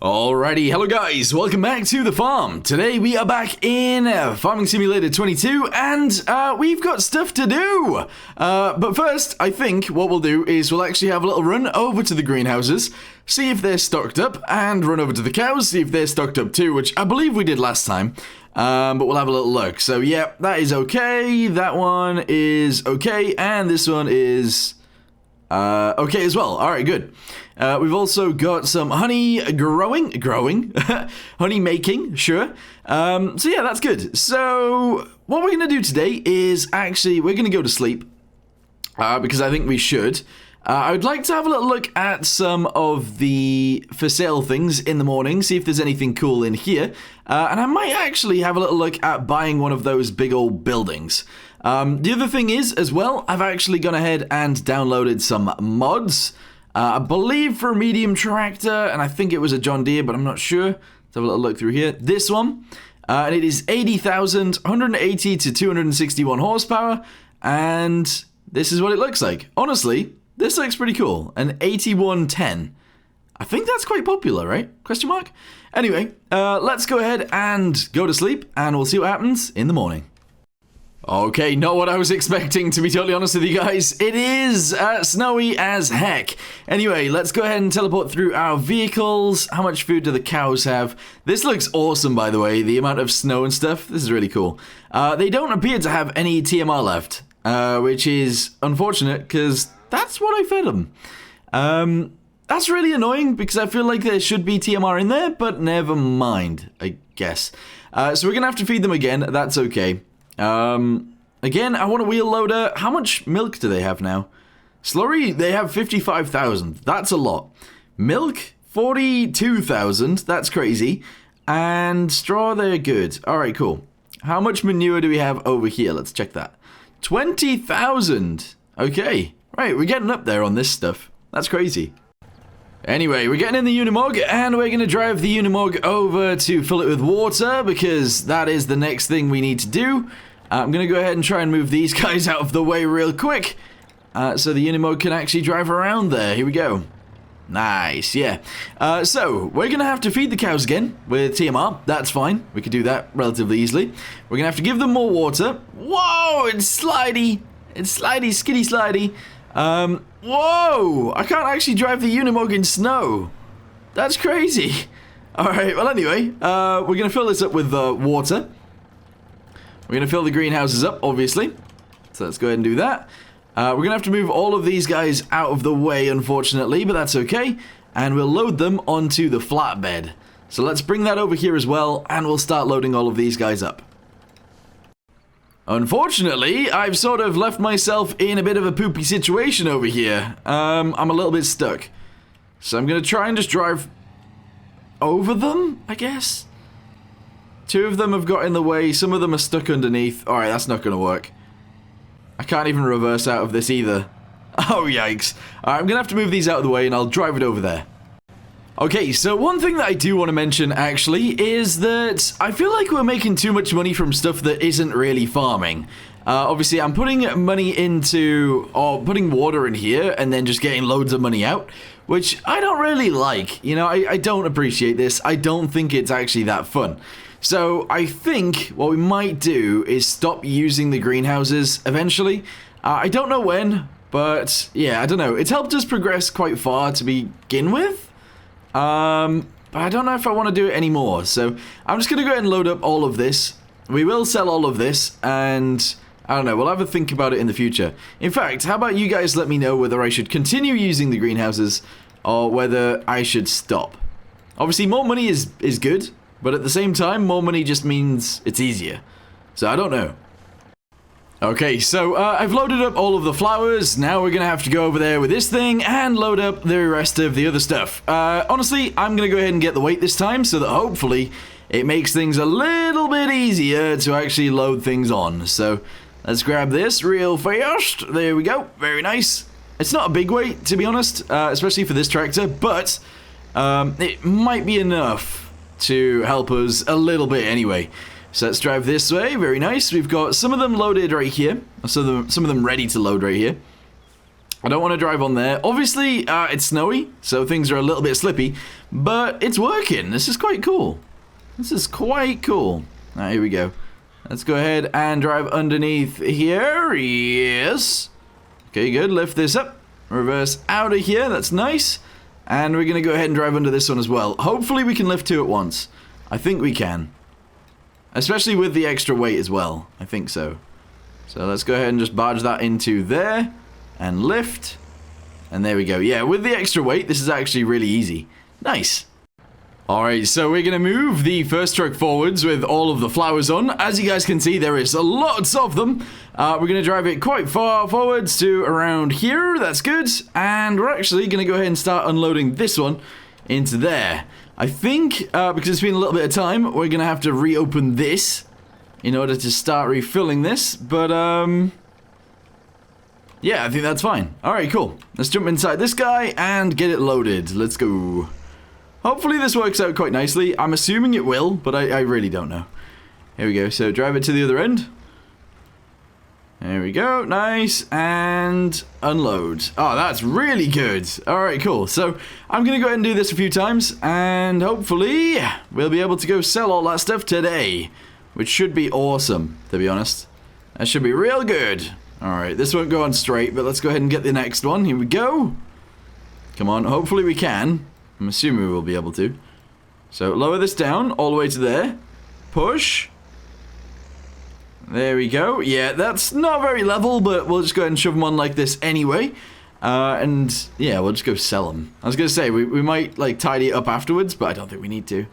Alrighty, hello guys, welcome back to the farm. Today we are back in Farming Simulator 22 and we've got stuff to do. But first, I think what we'll do is we'll actually have a little run over to the greenhouses, see if they're stocked up, and run over to the cows, see if they're stocked up too, which I believe we did last time. But we'll have a little look. So yeah, that is okay, that one is okay, and this one is okay as well. Alright, good. We've also got some honey growing, honey making, sure. So yeah, that's good. So what we're going to do today is actually, we're going to go to sleep, because I think we should. I would like to have a little look at some of the for sale things in the morning, see if there's anything cool in here. And I might actually have a little look at buying one of those big old buildings. The other thing is, as well, I've actually gone ahead and downloaded some mods. I believe for a medium tractor, and I think it was a John Deere, but I'm not sure. Let's have a little look through here. This one, and it is 80,000, 180 to 261 horsepower, and this is what it looks like. Honestly, this looks pretty cool. An 8110. I think that's quite popular, right? Question mark? Anyway, let's go ahead and go to sleep, and we'll see what happens in the morning. Okay, not what I was expecting, to be totally honest with you guys. It is snowy as heck. Anyway, let's go ahead and teleport through our vehicles. How much food do the cows have? This looks awesome, by the way, the amount of snow and stuff. This is really cool. They don't appear to have any TMR left, which is unfortunate, because that's what I fed them. That's really annoying, because I feel like there should be TMR in there, but never mind, I guess. So we're going to have to feed them again. That's okay. Again, I want a wheel loader. How much milk do they have now? Slurry, they have 55,000. That's a lot. Milk, 42,000. That's crazy. And straw, they're good. Alright, cool. How much manure do we have over here? Let's check that. 20,000. Okay. Right, we're getting up there on this stuff. That's crazy. Anyway, we're getting in the Unimog, and we're going to drive the Unimog over to fill it with water, because that is the next thing we need to do. I'm going to go ahead and try and move these guys out of the way real quick, so the Unimog can actually drive around there. Here we go. Nice, yeah. So, we're going to have to feed the cows again with TMR. That's fine. We can do that relatively easily. We're going to have to give them more water. Whoa, it's slidey. It's slidey, skiddy slidey. Whoa! I can't actually drive the Unimog in snow. That's crazy. Alright, well anyway, we're going to fill this up with water. We're going to fill the greenhouses up, obviously. So let's go ahead and do that. We're going to have to move all of these guys out of the way, unfortunately, but that's okay. And we'll load them onto the flatbed. So let's bring that over here as well, and we'll start loading all of these guys up. Unfortunately, I've sort of left myself in a bit of a poopy situation over here. I'm a little bit stuck. So I'm going to try and just drive over them, I guess. Two of them have got in the way. Some of them are stuck underneath. Alright, that's not going to work. I can't even reverse out of this either. Oh, yikes. Alright, I'm going to have to move these out of the way and I'll drive it over there. Okay, so one thing that I do want to mention, actually, is that I feel like we're making too much money from stuff that isn't really farming. Obviously, I'm putting money into, or putting water in here, and then just getting loads of money out, which I don't really like. You know, I don't appreciate this. I don't think it's actually that fun. So, I think what we might do is stop using the greenhouses eventually. I don't know when, but yeah, I don't know. It's helped us progress quite far to begin with. But I don't know if I want to do it anymore, so I'm just going to go ahead and load up all of this. We will sell all of this, and I don't know, we'll have a think about it in the future. In fact, how about you guys let me know whether I should continue using the greenhouses, or whether I should stop. Obviously, more money is good, but at the same time, more money just means it's easier. So I don't know. Okay, so I've loaded up all of the flowers. Now we're going to have to go over there with this thing and load up the rest of the other stuff. Honestly, I'm going to go ahead and get the weight this time so that hopefully it makes things a little bit easier to actually load things on. So let's grab this real fast. There we go. Very nice. It's not a big weight, to be honest, especially for this tractor, but it might be enough to help us a little bit anyway. So let's drive this way. Very nice. We've got some of them loaded right here. Some of them ready to load right here. I don't want to drive on there. Obviously, it's snowy, so things are a little bit slippy, but it's working. This is quite cool. This is quite cool. Alright, here we go. Let's go ahead and drive underneath here. Yes. Okay, good. Lift this up. Reverse out of here. That's nice. And we're going to go ahead and drive under this one as well. Hopefully we can lift two at once. I think we can. Especially with the extra weight as well. I think so. So let's go ahead and just barge that into there. And lift. And there we go. Yeah, with the extra weight, this is actually really easy. Nice. Alright, so we're going to move the first truck forwards with all of the flowers on. As you guys can see, there is lots of them. We're going to drive it quite far forwards to around here. That's good. And we're actually going to go ahead and start unloading this one into there. I think, because it's been a little bit of time, we're going to have to reopen this in order to start refilling this. But, yeah, I think that's fine. Alright, cool. Let's jump inside this guy and get it loaded. Let's go. Hopefully this works out quite nicely. I'm assuming it will, but I really don't know. Here we go. So drive it to the other end. There we go. Nice. And unload. Oh, that's really good. Alright, cool. So I'm going to go ahead and do this a few times. And hopefully we'll be able to go sell all that stuff today. Which should be awesome, to be honest. That should be real good. Alright, this won't go on straight, but let's go ahead and get the next one. Here we go. Come on. Hopefully we can. I'm assuming we will be able to. So lower this down all the way to there. Push. There we go. Yeah, that's not very level, but we'll just go ahead and shove them on like this anyway. And yeah, we'll just go sell them. I was going to say, we might like tidy it up afterwards, but I don't think we need to.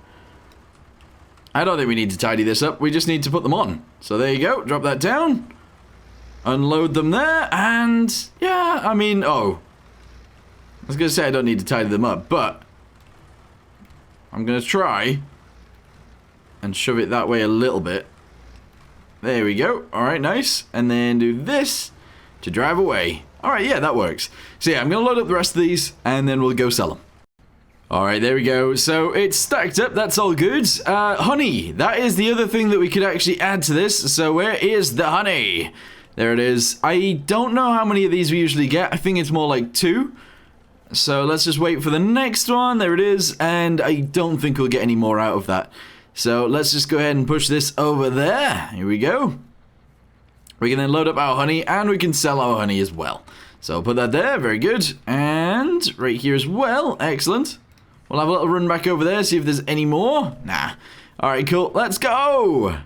I don't think we need to tidy this up. We just need to put them on. So there you go. Drop that down. Unload them there. And yeah, I mean, oh. I was going to say I don't need to tidy them up, but I'm going to try and shove it that way a little bit. There we go. Alright, nice. And then do this to drive away. Alright, yeah, that works. So yeah, I'm going to load up the rest of these and then we'll go sell them. Alright, there we go. So it's stacked up. That's all good. Honey. That is the other thing that we could actually add to this. So where is the honey? There it is. I don't know how many of these we usually get. I think it's more like 2. So let's just wait for the next one. There it is. And I don't think we'll get any more out of that. So let's just go ahead and push this over there. Here we go. We can then load up our honey and we can sell our honey as well. So I'll put that there. Very good. And right here as well. Excellent. We'll have a little run back over there. See if there's any more. Nah. Alright, cool. Let's go.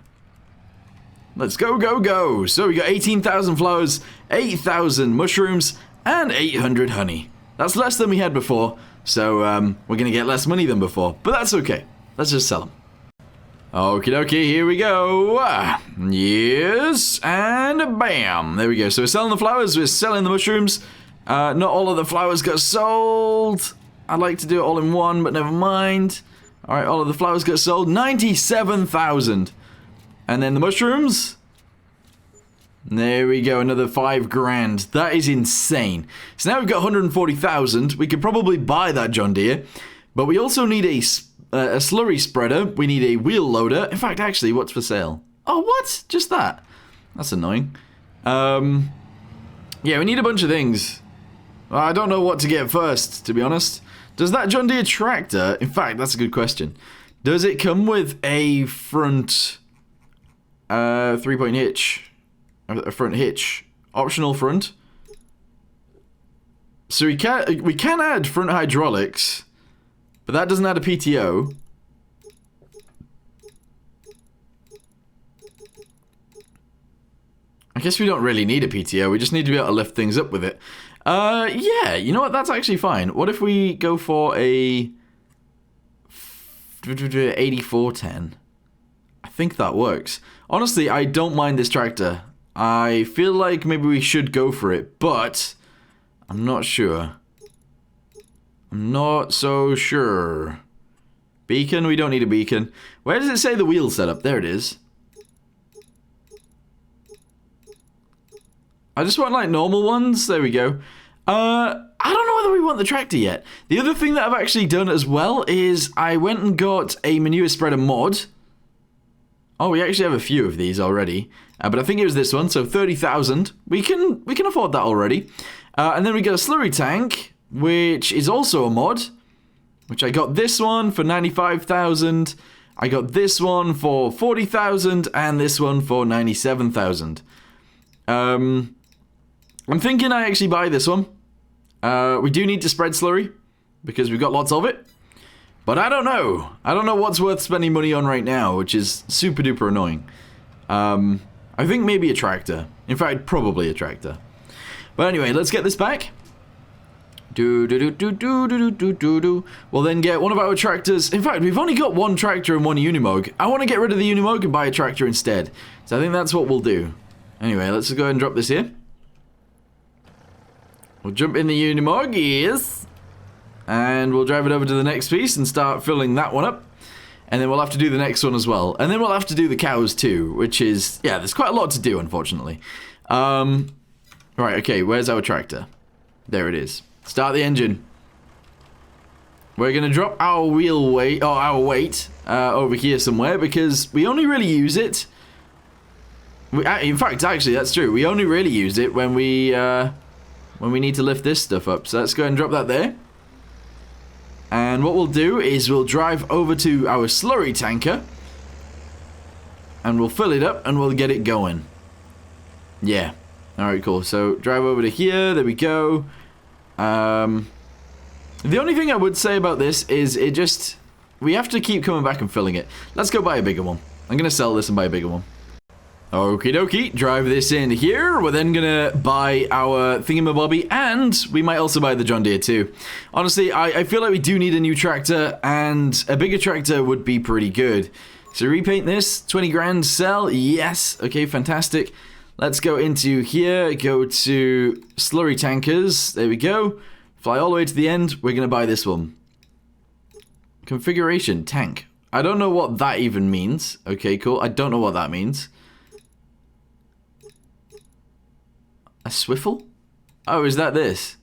Let's go, go, go. So we got 18,000 flowers, 8,000 mushrooms, and 800 honey. That's less than we had before, so we're going to get less money than before. But that's okay. Let's just sell them. Okie dokie, here we go. Yes, and bam. There we go. So we're selling the flowers, we're selling the mushrooms. Not all of the flowers got sold. I'd like to do it all in one, but never mind. Alright, all of the flowers got sold. 97,000. And then the mushrooms. There we go, another 5 grand. That is insane. So now we've got 140,000. We could probably buy that John Deere. But we also need a slurry spreader. We need a wheel loader. In fact, actually, what's for sale? Oh, what? Just that? That's annoying. Yeah, we need a bunch of things. I don't know what to get first, to be honest. Does that John Deere tractor... In fact, that's a good question. Does it come with a front... 3-point hitch? A front hitch. Optional front. So we can add front hydraulics, but that doesn't add a PTO. I guess we don't really need a PTO. We just need to be able to lift things up with it. Yeah, you know what? That's actually fine. What if we go for a 8410? I think that works. Honestly, I don't mind this tractor. I feel like maybe we should go for it, but I'm not sure. I'm not so sure. Beacon? We don't need a beacon. Where does it say the wheel setup? There it is. I just want like normal ones. There we go. I don't know whether we want the tractor yet. The other thing that I've actually done as well is I went and got a manure spreader mod. Oh, we actually have a few of these already. But I think it was this one, so 30,000. We can afford that already. And then we got a slurry tank, which is also a mod, which I got this one for 95,000. I got this one for 40,000 and this one for 97,000. I'm thinking I actually buy this one. We do need to spread slurry because we've got lots of it. But I don't know. I don't know what's worth spending money on right now, which is super duper annoying. I think maybe a tractor. In fact, probably a tractor. But anyway, let's get this back. We'll then get one of our tractors. In fact, we've only got one tractor and one Unimog. I want to get rid of the Unimog and buy a tractor instead. So I think that's what we'll do. Anyway, let's go ahead and drop this here. We'll jump in the Unimog, yes. And we'll drive it over to the next piece and start filling that one up. And then we'll have to do the next one as well. And then we'll have to do the cows too, which is, yeah, there's quite a lot to do, unfortunately. Right, okay, where's our tractor? There it is. Start the engine. We're going to drop our wheel weight, or our weight, over here somewhere because we only really use it. In fact, actually, that's true. We only really use it when we need to lift this stuff up. So let's go ahead and drop that there. And what we'll do is we'll drive over to our slurry tanker. And we'll fill it up and we'll get it going. Yeah. Alright, cool. So drive over to here. There we go. The only thing I would say about this is we have to keep coming back and filling it. Let's go buy a bigger one. I'm going to sell this and buy a bigger one. Okie dokie, drive this in here. We're then gonna buy our thingamabobby, and we might also buy the John Deere too. Honestly, I feel like we do need a new tractor, and a bigger tractor would be pretty good. So repaint this, 20 grand, sell, yes. Okay, fantastic. Let's go into here, go to slurry tankers, there we go. Fly all the way to the end, we're gonna buy this one. Configuration, tank. I don't know what that even means. Okay, cool, I don't know what that means. A swivel? Oh, is that this?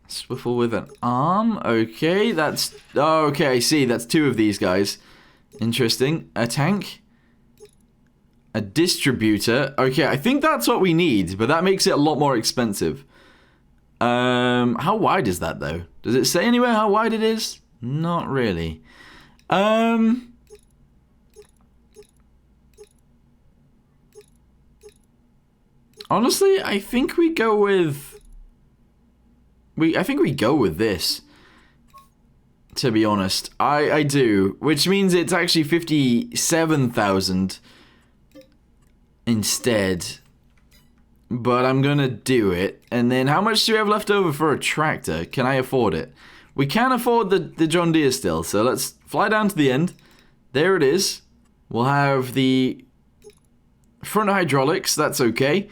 Swivel with an arm? Okay, that's... Oh, okay, I see. That's two of these guys. Interesting. A tank? A distributor? Okay, I think that's what we need, but that makes it a lot more expensive. How wide is that, though? Does it say anywhere how wide it is? Not really. Honestly, I think we go with... I think we go with this. To be honest. I do. Which means it's actually 57,000 instead. But I'm gonna do it. And then how much do we have left over for a tractor? Can I afford it? We can afford the John Deere still. So let's fly down to the end. There it is. We'll have the front hydraulics. That's okay.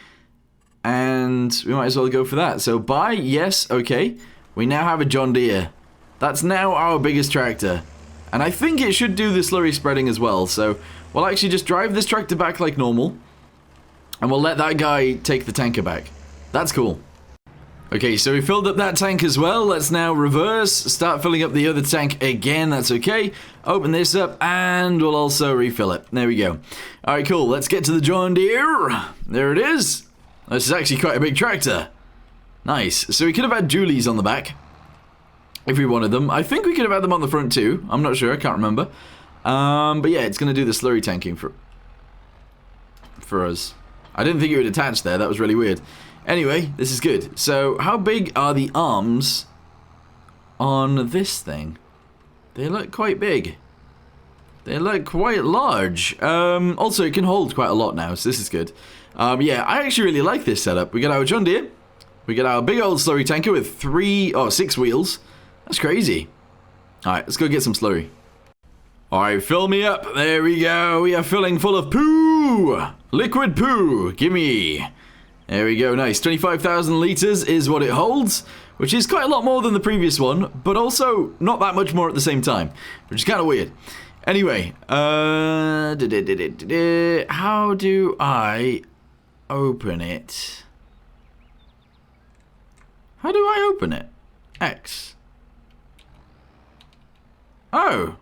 And we might as well go for that. So buy, yes, okay. We now have a John Deere. That's now our biggest tractor. And I think it should do the slurry spreading as well. So we'll actually just drive this tractor back like normal. And we'll let that guy take the tanker back. That's cool. Okay, so we filled up that tank as well. Let's now reverse, start filling up the other tank again. That's okay. Open this up and we'll also refill it. There we go. Alright, cool. Let's get to the John Deere. There it is. This is actually quite a big tractor. Nice. So we could have had dualies on the back. If we wanted them. I think we could have had them on the front too. I'm not sure. I can't remember. But yeah, it's going to do the slurry tanking for us. I didn't think it would attach there. That was really weird. Anyway, this is good. So how big are the arms on this thing? They look quite big. They look quite large. Also, it can hold quite a lot now, so this is good. Yeah, I actually really like this setup. We got our John Deere. We got our big old slurry tanker with 6 wheels. That's crazy. Alright, let's go get some slurry. Alright, fill me up. There we go. We are filling full of poo. Liquid poo. Gimme. There we go. Nice. 25,000 litres is what it holds, which is quite a lot more than the previous one, but also not that much more at the same time, which is kind of weird. Anyway, how do I open it? How do I open it? X. Oh.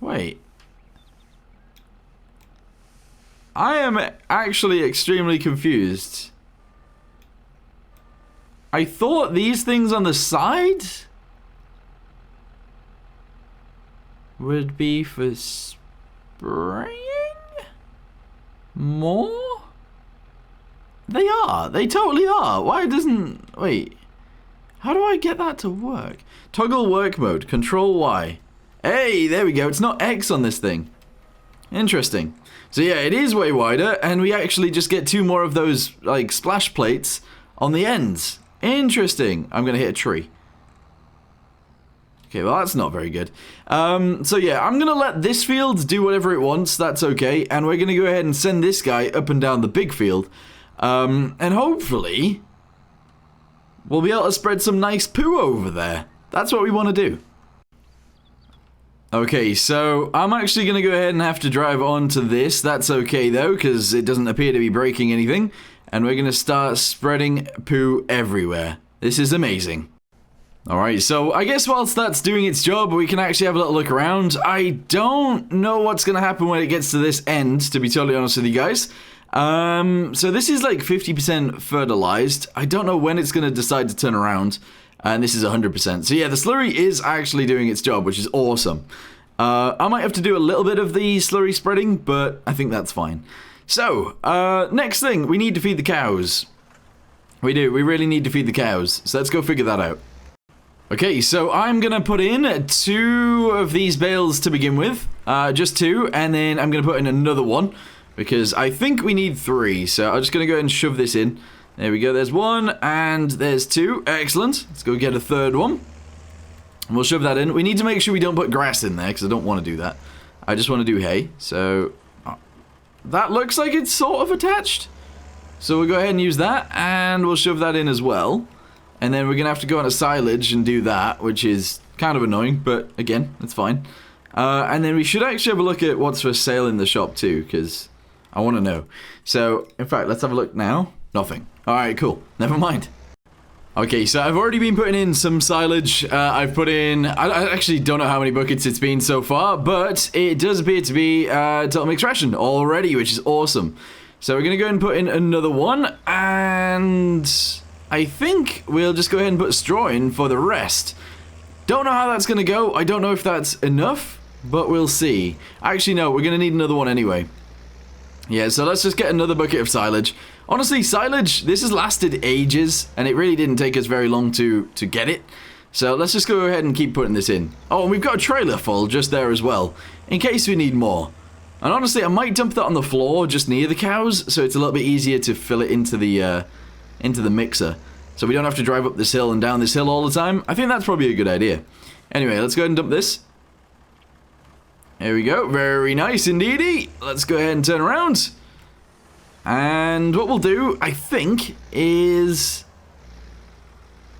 Wait. I am actually extremely confused. I thought these things on the side would be for spraying more? They are. They totally are. Why doesn't... Wait. How do I get that to work? Toggle work mode. Control Y. Hey, there we go. It's not X on this thing. Interesting. So yeah, it is way wider, and we actually just get 2 more of those, like, splash plates on the ends. Interesting. I'm going to hit a tree. Okay, well, that's not very good. So yeah, I'm going to let this field do whatever it wants. That's okay. And we're going to go ahead and send this guy up and down the big field. And hopefully, we'll be able to spread some nice poo over there. That's what we want to do. Okay, so I'm actually going to go ahead and have to drive onto this. That's okay, though, because it doesn't appear to be breaking anything. And we're going to start spreading poo everywhere. This is amazing. Alright, so I guess whilst that's doing its job, we can actually have a little look around. I don't know what's going to happen when it gets to this end, to be totally honest with you guys. So this is like 50% fertilized. I don't know when it's going to decide to turn around. And this is 100%. So yeah, the slurry is actually doing its job, which is awesome. I might have to do a little bit of the slurry spreading, but I think that's fine. So, next thing, we need to feed the cows. We do, we really need to feed the cows. So let's go figure that out. Okay, so I'm going to put in 2 of these bales to begin with. Just 2, and then I'm going to put in another one. Because I think we need 3, so I'm just going to go ahead and shove this in. There we go, there's 1, and there's 2. Excellent. Let's go get a 3rd one. And we'll shove that in. We need to make sure we don't put grass in there, because I don't want to do that. I just want to do hay. So, that looks like it's sort of attached. So we'll go ahead and use that, and we'll shove that in as well. And then we're going to have to go on a silage and do that, which is kind of annoying, but again, it's fine. And then we should actually have a look at what's for sale in the shop too, because I want to know. So, in fact, let's have a look now. Nothing. Alright, cool. Never mind. Okay, so I've already been putting in some silage. I've put in... I actually don't know how many buckets it's been so far, but it does appear to be total mixed ration already, which is awesome. So we're going to go ahead and put in another one, and I think we'll just go ahead and put straw in for the rest. Don't know how that's going to go. I don't know if that's enough, but we'll see. Actually, no, we're going to need another one anyway. Yeah, so let's just get another bucket of silage. Honestly, silage, this has lasted ages, and it really didn't take us very long to get it. So let's just go ahead and keep putting this in. Oh, and we've got a trailer full just there as well, in case we need more. And honestly, I might dump that on the floor just near the cows, so it's a little bit easier to fill it into the mixer. So we don't have to drive up this hill and down this hill all the time. I think that's probably a good idea. Anyway, let's go ahead and dump this. There we go. Very nice indeedy. Let's go ahead and turn around. And what we'll do, I think, is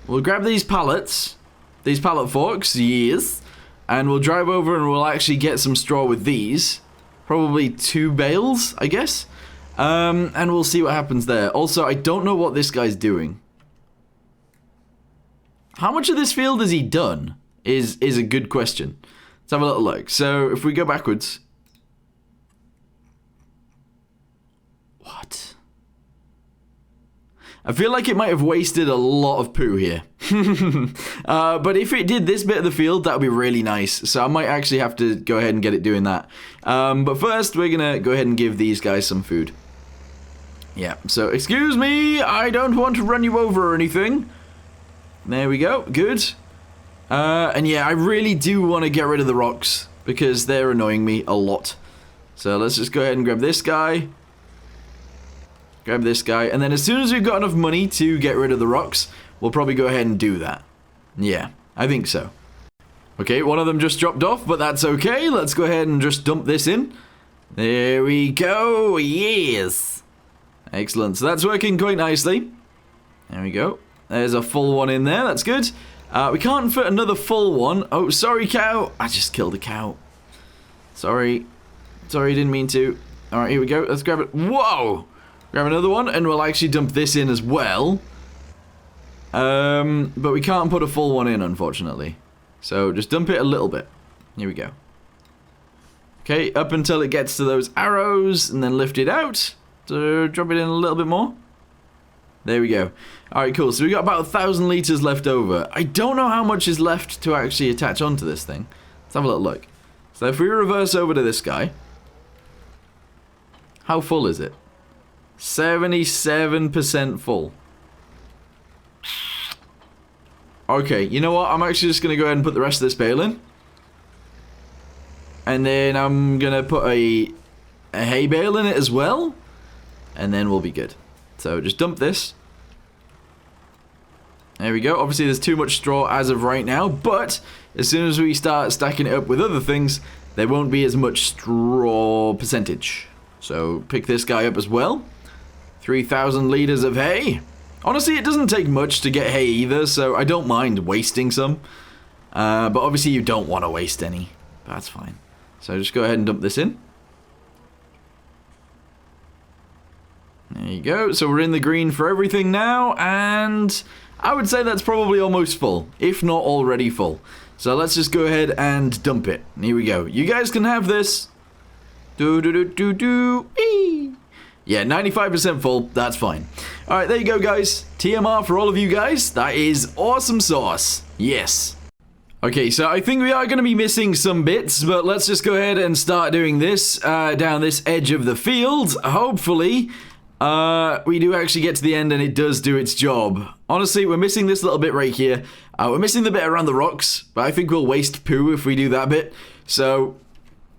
we'll grab these pallets, these pallet forks, yes, and we'll drive over and we'll actually get some straw with these. Probably 2 bales, I guess. And we'll see what happens there. Also, I don't know what this guy's doing. How much of this field has he done is a good question. Let's have a little look. So, if we go backwards. What? I feel like it might have wasted a lot of poo here. But if it did this bit of the field, that would be really nice. So I might actually have to go ahead and get it doing that. But first, we're going to go ahead and give these guys some food. Yeah, so excuse me, I don't want to run you over or anything. There we go, good. And yeah, I really do want to get rid of the rocks, because they're annoying me a lot. So let's just go ahead and grab this guy. Grab this guy, and then as soon as we've got enough money to get rid of the rocks, we'll probably go ahead and do that. Yeah, I think so. Okay, one of them just dropped off, but that's okay. Let's go ahead and just dump this in. There we go, yes. Excellent, so that's working quite nicely. There we go. There's a full one in there, that's good. We can't fit another full one. Oh, sorry, cow. I just killed a cow. Sorry. Sorry, didn't mean to. Alright, here we go. Let's grab it. Whoa! Grab another one, and we'll actually dump this in as well. But we can't put a full one in, unfortunately. So just dump it a little bit. Here we go. Okay, up until it gets to those arrows, and then lift it out to drop it in a little bit more. There we go. Alright, cool. So we got about 1,000 liters left over. I don't know how much is left to actually attach onto this thing. Let's have a little look. So if we reverse over to this guy, how full is it? 77% full. Okay, you know what? I'm actually just going to go ahead and put the rest of this bale in. And then I'm going to put a hay bale in it as well. And then we'll be good. So just dump this. There we go. Obviously there's too much straw as of right now, but as soon as we start stacking it up with other things, there won't be as much straw percentage. So pick this guy up as well. 3,000 liters of hay. Honestly, it doesn't take much to get hay either, so I don't mind wasting some. But obviously you don't want to waste any. That's fine. So just go ahead and dump this in. There you go. So we're in the green for everything now, and I would say that's probably almost full, if not already full. So let's just go ahead and dump it. Here we go. You guys can have this. Wee. Yeah, 95% full. That's fine. All right, there you go, guys. TMR for all of you guys. That is awesome sauce. Yes. Okay, so I think we are going to be missing some bits, but let's just go ahead and start doing this down this edge of the field. Hopefully, we do actually get to the end and it does do its job. Honestly, we're missing this little bit right here. We're missing the bit around the rocks, but I think we'll waste poo if we do that bit. So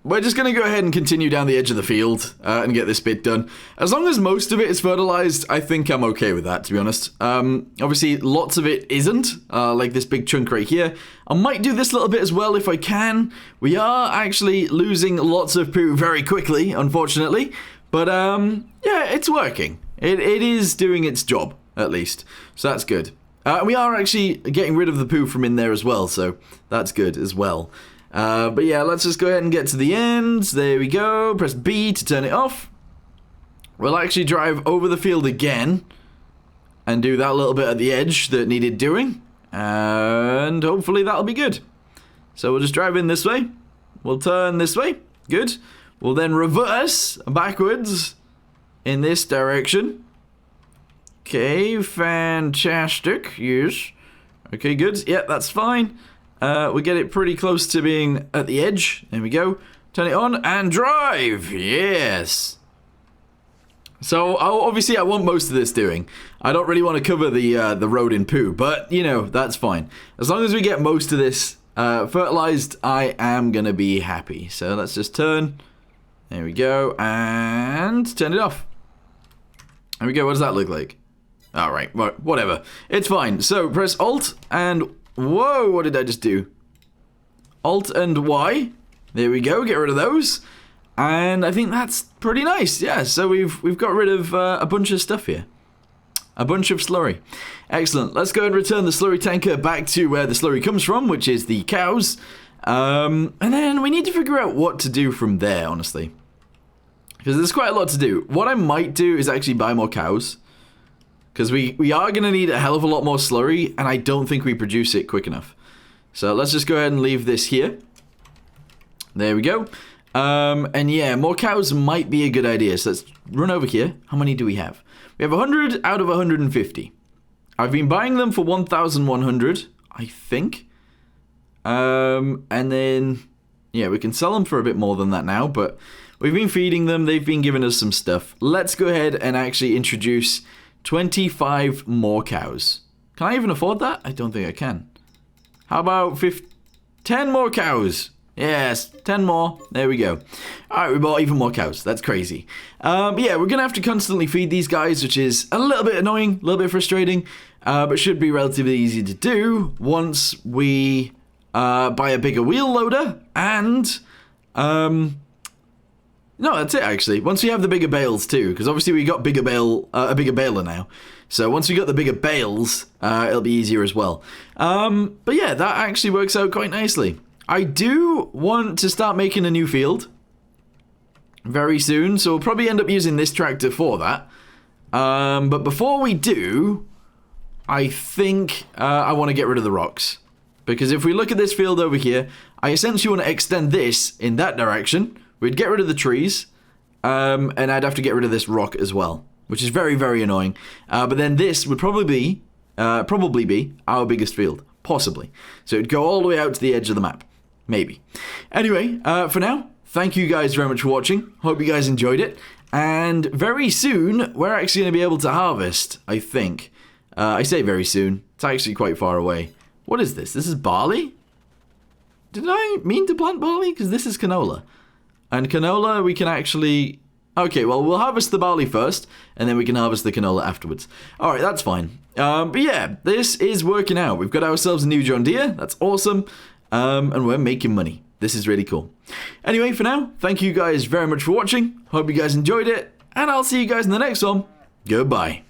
we're just going to go ahead and continue down the edge of the field and get this bit done. As long as most of it is fertilized, I think I'm okay with that, to be honest. Obviously, lots of it isn't, like this big chunk right here. I might do this little bit as well if I can. We are actually losing lots of poo very quickly, unfortunately. But, yeah, it's working. It is doing its job, at least. So that's good. We are actually getting rid of the poo from in there as well, so that's good as well. But yeah, let's just go ahead and get to the end. There we go. Press B to turn it off. We'll actually drive over the field again and do that little bit at the edge that needed doing. And hopefully that'll be good. So we'll just drive in this way. We'll turn this way. Good. We'll then reverse backwards in this direction. Okay, fantastic. Yes. Okay, good. Yeah, that's fine. We get it pretty close to being at the edge. There we go. Turn it on and drive. Yes. So obviously I want most of this doing. I don't really want to cover the road in poo, but you know, that's fine. As long as we get most of this fertilized, I am gonna be happy. So let's just turn. There we go, and turn it off. There we go. What does that look like? All right, whatever. It's fine. So press Alt and whoa, what did I just do? Alt and Y. There we go. Get rid of those. And I think that's pretty nice. Yeah, so we've got rid of a bunch of stuff here. A bunch of slurry. Excellent. Let's go and return the slurry tanker back to where the slurry comes from, which is the cows. And then we need to figure out what to do from there, honestly. Because there's quite a lot to do. What I might do is actually buy more cows. Because we are going to need a hell of a lot more slurry, and I don't think we produce it quick enough. So let's just go ahead and leave this here. There we go. And yeah, more cows might be a good idea. So let's run over here. How many do we have? We have 100 out of 150. I've been buying them for 1,100, I think. And then, yeah, we can sell them for a bit more than that now, but we've been feeding them. They've been giving us some stuff. Let's go ahead and actually introduce 25 more cows. Can I even afford that? I don't think I can. How about 10 more cows? Yes, 10 more. There we go. Alright, we bought even more cows. That's crazy. But yeah, we're going to have to constantly feed these guys, which is a little bit annoying, a little bit frustrating, but should be relatively easy to do once we buy a bigger wheel loader and... No, that's it actually. Once we have the bigger bales too, because obviously we got a bigger baler now. So once we got the bigger bales, it'll be easier as well. But yeah, that actually works out quite nicely. I do want to start making a new field very soon, so we'll probably end up using this tractor for that. But before we do, I think I want to get rid of the rocks. Because if we look at this field over here, I essentially want to extend this in that direction, we'd get rid of the trees, and I'd have to get rid of this rock as well, which is very, very annoying. But then this would probably be our biggest field, possibly. So it'd go all the way out to the edge of the map, maybe. Anyway, for now, thank you guys very much for watching. Hope you guys enjoyed it. And very soon, we're actually going to be able to harvest, I think. I say very soon. It's actually quite far away. What is this? This is barley? Did I mean to plant barley? Because this is canola. And canola, we can actually... Okay, well, we'll harvest the barley first, and then we can harvest the canola afterwards. Alright, that's fine. But yeah, this is working out. We've got ourselves a new John Deere. That's awesome. And we're making money. This is really cool. Anyway, for now, thank you guys very much for watching. Hope you guys enjoyed it, and I'll see you guys in the next one. Goodbye.